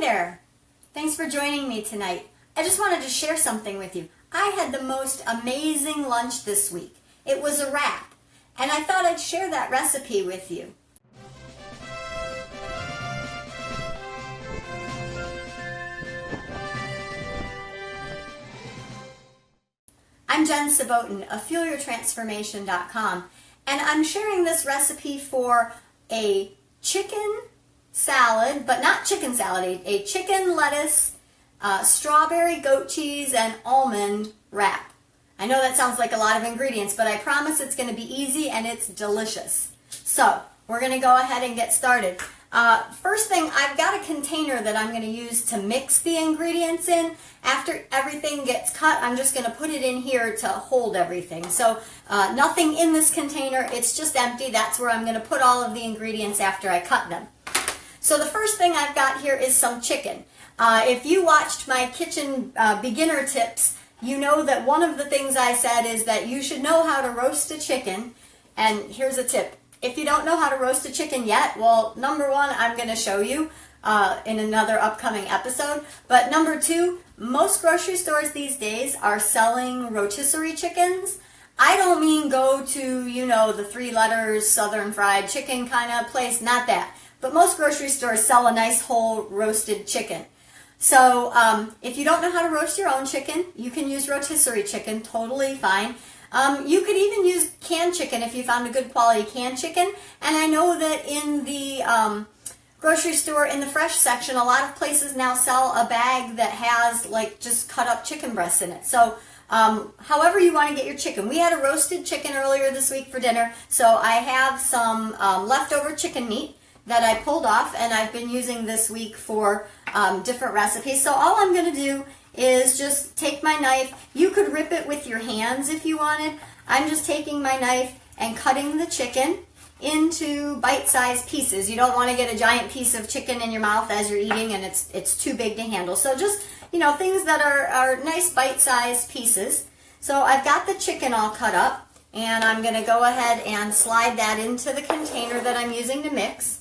Hey there! Thanks for joining me tonight. I just wanted to share something with you. I had the most amazing lunch this week. It was a wrap, and I thought I'd share that recipe with you. I'm Jen Sabotin of FuelYourTransformation.com, and I'm sharing this recipe for a chicken salad, but not chicken salad, a chicken lettuce, strawberry, goat cheese, and almond wrap. I know that sounds like a lot of ingredients, but I promise it's going to be easy and it's delicious. So we're going to go ahead and get started. First thing, I've got a container that I'm going to use to mix the ingredients in. After everything gets cut, I'm just going to put it in here to hold everything. So nothing in this container, it's just empty. That's where I'm going to put all of the ingredients after I cut them. So the first thing I've got here is some chicken. If you watched my kitchen beginner tips, you know that one of the things I said is that you should know how to roast a chicken. And here's a tip. If you don't know how to roast a chicken yet, well, number one, I'm going to show you in another upcoming episode. But number two, most grocery stores these days are selling rotisserie chickens. I don't mean go to, you know, the 3 letters Southern Fried Chicken kind of place, not that. But most grocery stores sell a nice whole roasted chicken. So if you don't know how to roast your own chicken, you can use rotisserie chicken, totally fine. You could even use canned chicken if you found a good quality canned chicken. And I know that in the grocery store, in the fresh section, a lot of places now sell a bag that has like just cut up chicken breasts in it. So however you want to get your chicken. We had a roasted chicken earlier this week for dinner, so I have some leftover chicken meat that I pulled off, and I've been using this week for different recipes. So all I'm going to do is just take my knife. You could rip it with your hands if you wanted. I'm just taking my knife and cutting the chicken into bite-sized pieces. You don't want to get a giant piece of chicken in your mouth as you're eating and it's too big to handle. So just, you know, things that are nice bite-sized pieces. So I've got the chicken all cut up, and I'm going to go ahead and slide that into the container that I'm using to mix.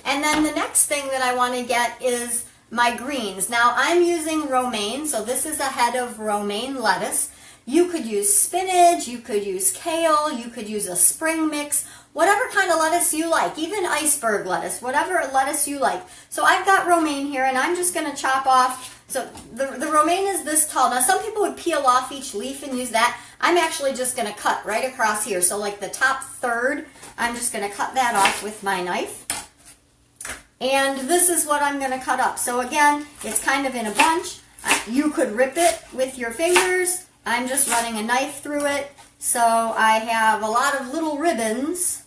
And then the next thing that I want to get is my greens. Now I'm using romaine, so this is a head of romaine lettuce. You could use spinach, you could use kale, you could use a spring mix, whatever kind of lettuce you like, even iceberg lettuce, whatever lettuce you like. So I've got romaine here, and I'm just going to chop off. So the romaine is this tall. Now some people would peel off each leaf and use that. I'm actually just going to cut right across here. So like the top third, I'm just going to cut that off with my knife. And this is what I'm going to cut up. So again, it's kind of in a bunch. You could rip it with your fingers. I'm just running a knife through it. So I have a lot of little ribbons.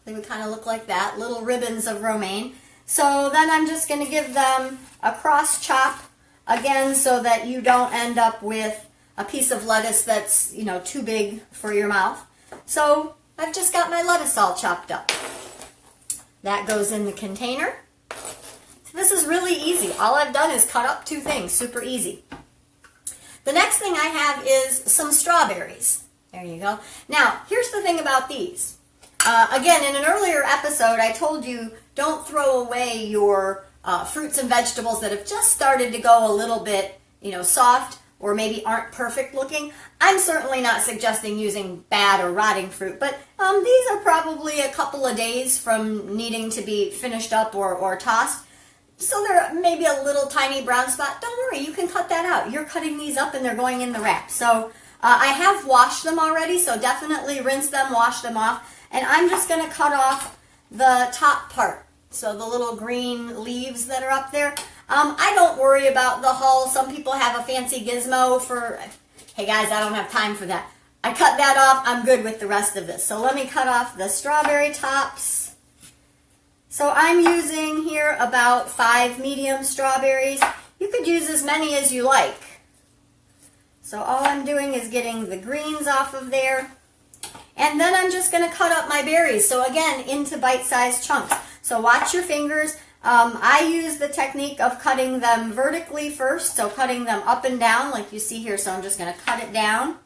They would kind of look like that, little ribbons of romaine. So then I'm just going to give them a cross chop again so that you don't end up with a piece of lettuce that's, you know, too big for your mouth. So I've just got my lettuce all chopped up. That goes in the container. So this is really easy. All I've done is cut up 2 things. Super easy. The next thing I have is some strawberries. There you go. Now, here's the thing about these. Again, in an earlier episode, I told you don't throw away your fruits and vegetables that have just started to go a little bit, you know, soft or maybe aren't perfect looking. I'm certainly not suggesting using bad or rotting fruit, but these are probably a couple of days from needing to be finished up or tossed. So they're maybe a little tiny brown spot. Don't worry, you can cut that out. You're cutting these up and they're going in the wrap. So I have washed them already, so definitely rinse them, wash them off. And I'm just going to cut off the top part. So the little green leaves that are up there. I don't worry about the hull. Some people have a fancy gizmo for, hey guys, I don't have time for that. I cut that off. I'm good with the rest of this. So let me cut off the strawberry tops. So I'm using here about 5 medium strawberries. You could use as many as you like. So all I'm doing is getting the greens off of there. And then I'm just going to cut up my berries. So again, into bite-sized chunks. So watch your fingers. I use the technique of cutting them vertically first, so cutting them up and down like you see here. So I'm just going to cut it down.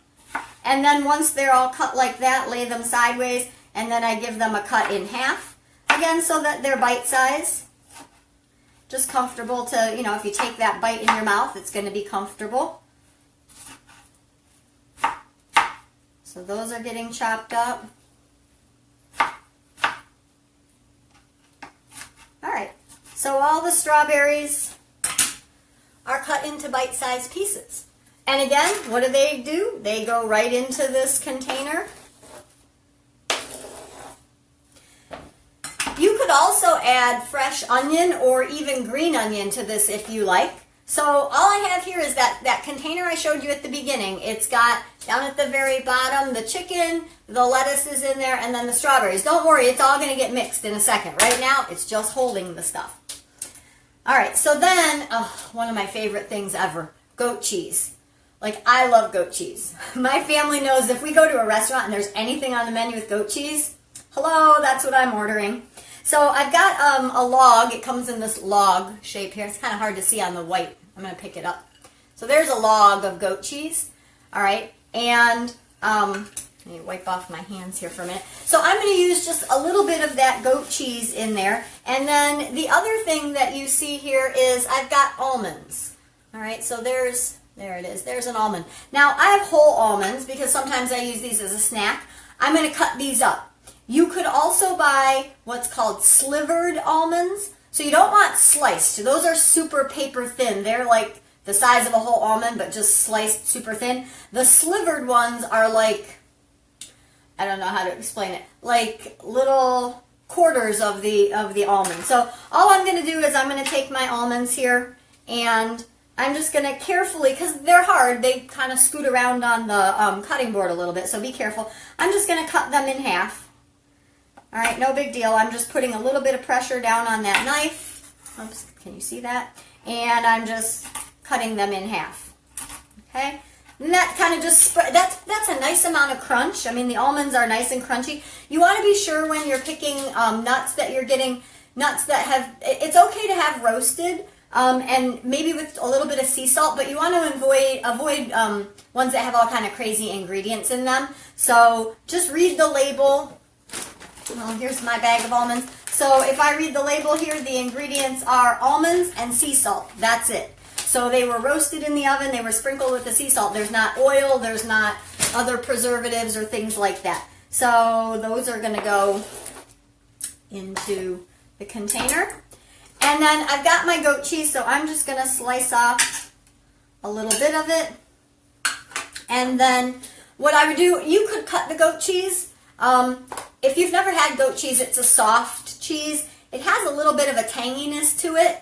And then once they're all cut like that, lay them sideways, and then I give them a cut in half, again so that they're bite size. just comfortable to, you know, if you take that bite in your mouth, it's going to be comfortable. So those are getting chopped up. All right, so all the strawberries are cut into bite-sized pieces. And again, what do? They go right into this container. You could also add fresh onion or even green onion to this if you like. So all I have here is that container I showed you at the beginning. It's got, down at the very bottom, the chicken, the lettuce is in there, and then the strawberries. Don't worry, it's all going to get mixed in a second. Right now, it's just holding the stuff. All right, so then, one of my favorite things ever, goat cheese. Like, I love goat cheese. My family knows if we go to a restaurant and there's anything on the menu with goat cheese, hello, that's what I'm ordering. So I've got a log. It comes in this log shape here. It's kind of hard to see on the white. I'm going to pick it up. So there's a log of goat cheese. All right. And let me wipe off my hands here for a minute. So I'm going to use just a little bit of that goat cheese in there. And then the other thing that you see here is I've got almonds. All right. So there it is. There's an almond. Now I have whole almonds because sometimes I use these as a snack. I'm going to cut these up. You could also buy what's called slivered almonds. So you don't want sliced. Those are super paper thin. They're like the size of a whole almond, but just sliced super thin. The slivered ones are like, I don't know how to explain it, like little quarters of the almond. So all I'm going to do is I'm going to take my almonds here, and I'm just going to carefully, because they're hard, they kind of scoot around on the cutting board a little bit, so be careful. I'm just going to cut them in half. All right, no big deal. I'm just putting a little bit of pressure down on that knife. Oops, can you see that? And I'm just cutting them in half. Okay? And that kind of just, that's a nice amount of crunch. I mean, the almonds are nice and crunchy. You want to be sure when you're picking nuts that you're getting nuts that have, it's okay to have roasted and maybe with a little bit of sea salt, but you want to avoid ones that have all kind of crazy ingredients in them. So just read the label. Well, here's my bag of almonds. So if I read the label here, the ingredients are almonds and sea salt. That's it. So they were roasted in the oven. They were sprinkled with the sea salt. There's not oil. There's not other preservatives or things like that. So those are going to go into the container. And then I've got my goat cheese, so I'm just going to slice off a little bit of it. And then what I would do, you could cut the goat cheese. If you've never had goat cheese, it's a soft cheese. It has a little bit of a tanginess to it.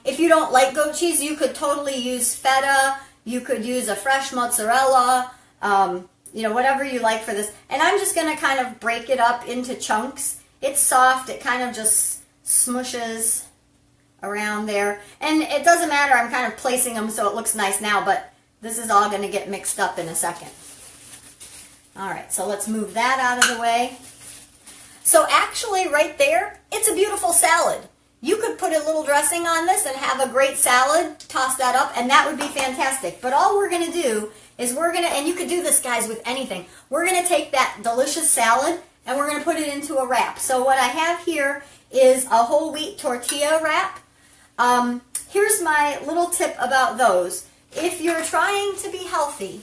If you don't like goat cheese, you could totally use feta. You could use a fresh mozzarella, you know, whatever you like for this. And I'm just going to kind of break it up into chunks. It's soft. It kind of just smushes around there. And it doesn't matter. I'm kind of placing them so it looks nice now, but this is all going to get mixed up in a second. All right, so let's move that out of the way. So actually right there, it's a beautiful salad. You could put a little dressing on this and have a great salad, toss that up, and that would be fantastic. But all we're going to do is and you could do this, guys, with anything. We're going to take that delicious salad and we're going to put it into a wrap. So what I have here is a whole wheat tortilla wrap. Here's my little tip about those. If you're trying to be healthy,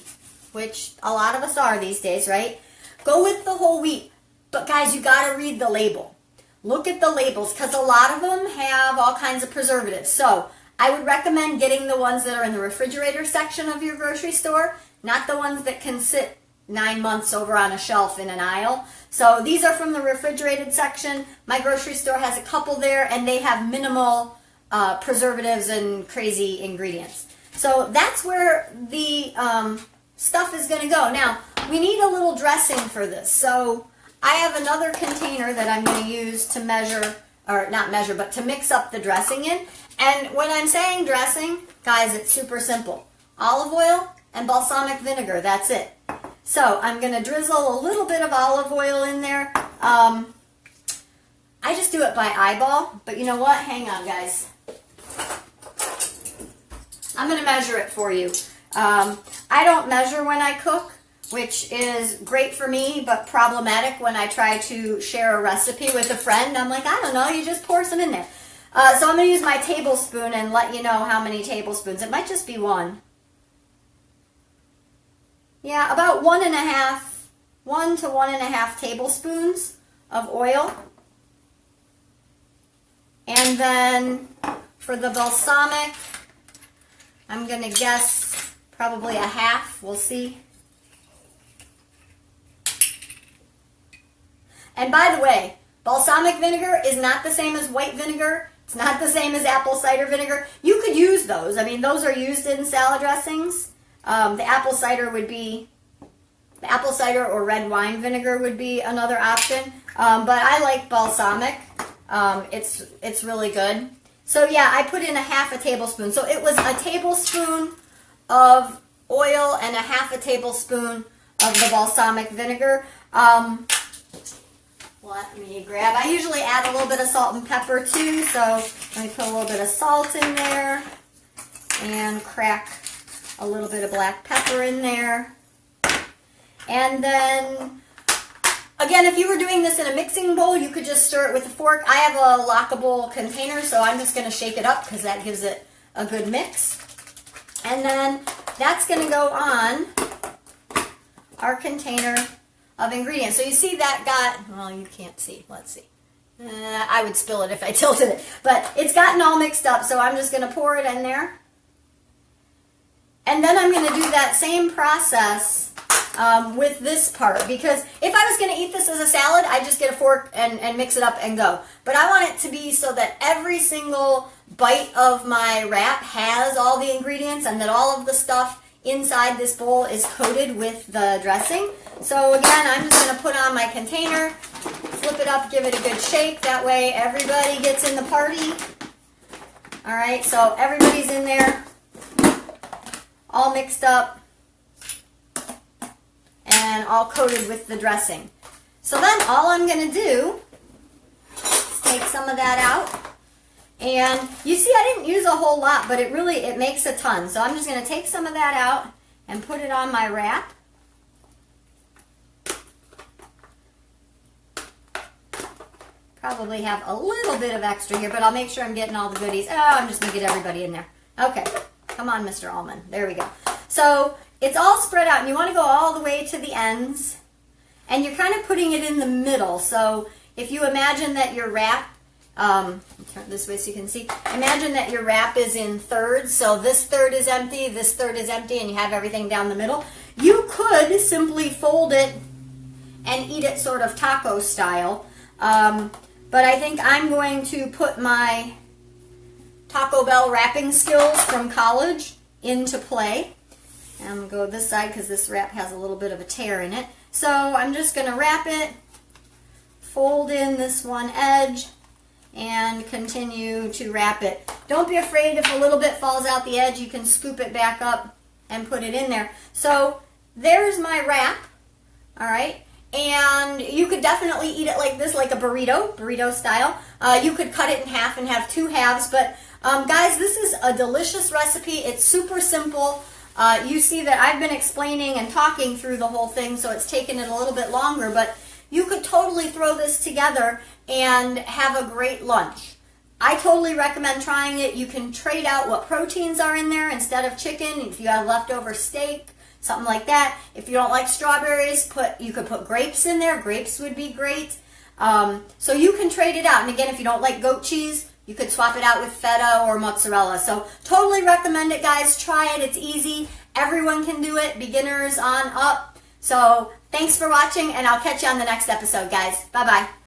which a lot of us are these days, right? Go with the whole wheat. But guys, you got to read the label. Look at the labels because a lot of them have all kinds of preservatives. So I would recommend getting the ones that are in the refrigerator section of your grocery store, not the ones that can sit 9 months over on a shelf in an aisle. So these are from the refrigerated section. My grocery store has a couple there, and they have minimal preservatives and crazy ingredients. So that's where the stuff is going to go. Now, we need a little dressing for this. So I have another container that I'm going to use to measure, or not measure, but to mix up the dressing in. And when I'm saying dressing, guys, it's super simple. Olive oil and balsamic vinegar, that's it. So I'm going to drizzle a little bit of olive oil in there. I just do it by eyeball, but you know what? Hang on, guys. I'm going to measure it for you. I don't measure when I cook, which is great for me, but problematic when I try to share a recipe with a friend. I'm like, I don't know, you just pour some in there. So I'm going to use my tablespoon and let you know how many tablespoons. It might just be one. Yeah, about 1 to 1.5 tablespoons of oil. And then for the balsamic, I'm going to guess probably a half. We'll see. And by the way, balsamic vinegar is not the same as white vinegar. It's not the same as apple cider vinegar. You could use those. I mean, those are used in salad dressings. The apple cider or red wine vinegar would be another option. But I like balsamic. It's really good. So yeah, I put in a half a tablespoon. So it was a tablespoon of oil and a half a tablespoon of the balsamic vinegar. Let me grab. I usually add a little bit of salt and pepper too. So let me put a little bit of salt in there and crack a little bit of black pepper in there. And then, again, if you were doing this in a mixing bowl, you could just stir it with a fork. I have a lockable container, so I'm just going to shake it up because that gives it a good mix. And then that's going to go on our container of ingredients. So you see that got, well, you can't see. Let's see. I would spill it if I tilted it. But it's gotten all mixed up, so I'm just going to pour it in there. And then I'm going to do that same process with this part, because if I was going to eat this as a salad, I'd just get a fork and mix it up and go. But I want it to be so that every single bite of my wrap has all the ingredients and that all of the stuff inside this bowl is coated with the dressing. So again, I'm just going to put on my container, flip it up, give it a good shake. That way everybody gets in the party. All right, so everybody's in there, all mixed up and all coated with the dressing. So then all I'm going to do is take some of that out. And you see I didn't use a whole lot, but it makes a ton. So I'm just going to take some of that out and put it on my wrap. Probably have a little bit of extra here, but I'll make sure I'm getting all the goodies. Oh, I'm just going to get everybody in there. Okay, come on, Mr. Almond. There we go. So it's all spread out, and you want to go all the way to the ends. And you're kind of putting it in the middle. So if you imagine that your wrap, turn it this way so you can see. Imagine that your wrap is in thirds. So this third is empty, this third is empty, and you have everything down the middle. You could simply fold it and eat it sort of taco style. But I think I'm going to put my Taco Bell wrapping skills from college into play. And I'm going to go this side because this wrap has a little bit of a tear in it. So I'm just going to wrap it, fold in this one edge, and continue to wrap it. Don't be afraid if a little bit falls out the edge. You can scoop it back up and put it in there. So there's my wrap. All right. And you could definitely eat it like this, like a burrito style. You could cut it in half and have two halves. But guys, this is a delicious recipe. It's super simple. You see that I've been explaining and talking through the whole thing, so it's taken it a little bit longer. But you could totally throw this together and have a great lunch. I totally recommend trying it. You can trade out what proteins are in there instead of chicken. If you have leftover steak, something like that. If you don't like strawberries, you could put grapes in there. Grapes would be great. So you can trade it out. And again, if you don't like goat cheese, you could swap it out with feta or mozzarella. So totally recommend it, guys. Try it. It's easy. Everyone can do it. Beginners on up. So thanks for watching, and I'll catch you on the next episode, guys. Bye-bye.